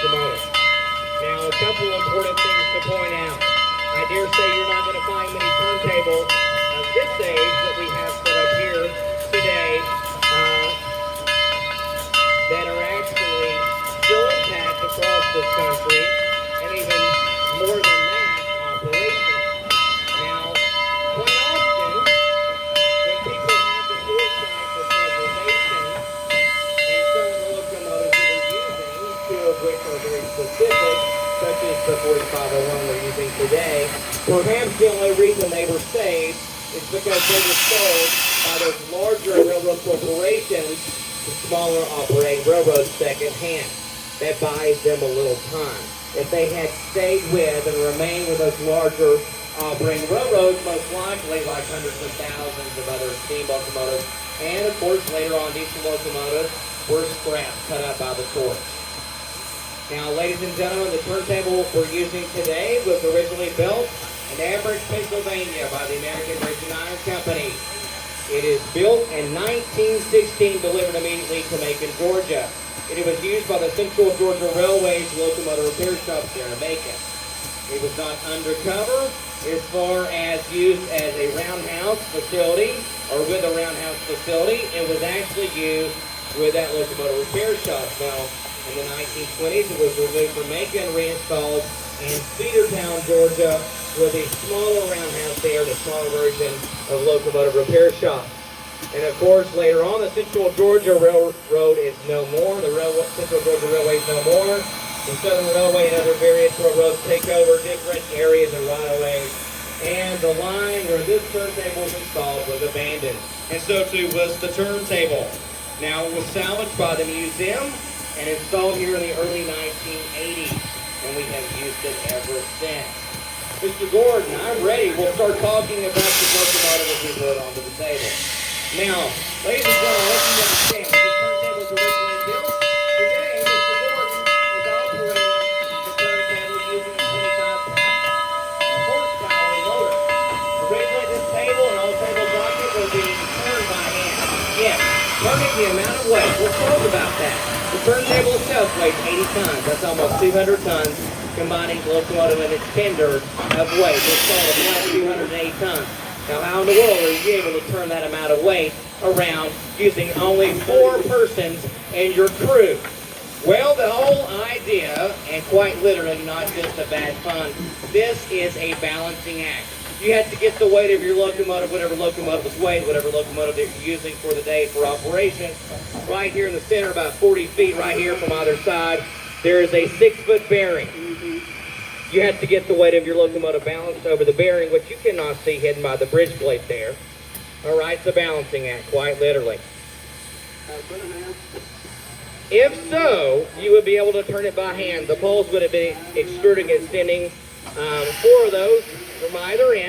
locomotive. Now, a couple important things to point out. I dare say you're not going to find many turntables of this age that we have set up here today that are actually still intact across this country, and even more than that, operational. Now, quite often, when people have the foresight for preservation, and some of the locomotives that we're using, two of which are very specific, such as the 4501 we're using today, perhaps the only reason they were saved is because they were sold by those larger railroad corporations to smaller operating railroads second-hand. That buys them a little time. If they had stayed with and remained with those larger operating railroads, most likely, like hundreds of thousands of other steam locomotives, and of course later on diesel locomotives, were scrapped, cut up by the torch. Now, ladies and gentlemen, the turntable we're using today was originally built in Ambridge, Pennsylvania by the American Bridge and Iron Company. It is built in 1916, delivered immediately to Macon, Georgia. It was used by the Central Georgia Railway's locomotive repair shops there in Macon. It was not undercover as far as used as a roundhouse facility or with a roundhouse facility. It was actually used with that locomotive repair shop. Now, in the 1920s, it was removed from Macon, reinstalled in Cedartown, Georgia, with a smaller roundhouse there, the smaller version of locomotive repair shop. And of course, later on, the Central Georgia Railroad is no more. The Central Georgia Railway is no more. The Southern Railway and other various railroads take over different areas and right-of-ways. And the line where this turntable was installed was abandoned. And so too was the turntable. Now, it was salvaged by the museum and installed here in the early 1980s, and we have used it ever since. Mr. Gordon, I'm ready. We'll start talking about the locomotive as we put it onto the table. Now, ladies and gentlemen, let me understand, when this turntable was originally built, today Mr. Gordon is operating the turntable using a 25 horsepower motor. Originally, this table and all table bracket were being turned by hand. Yes, turning the amount of weight. We'll talk about that. The turntable itself weighs 80 tons. That's almost 200 tons, combining the locomotive and its tender of weight. It's called about 208 tons. Now, how in the world are you able to turn that amount of weight around using only 4 persons in your crew? Well, the whole idea, and quite literally not just a bad pun, this is a balancing act. You have to get the weight of your locomotive, whatever locomotive is weight, whatever locomotive that you're using for the day for operation. Right here in the center, about 40 feet right here from either side, there is a 6-foot bearing. You have to get the weight of your locomotive balanced over the bearing, which you cannot see hidden by the bridge plate there. All right, it's a balancing act, quite literally. If so, you would be able to turn it by hand. The poles would have been extruding, extending 4 of those from either end.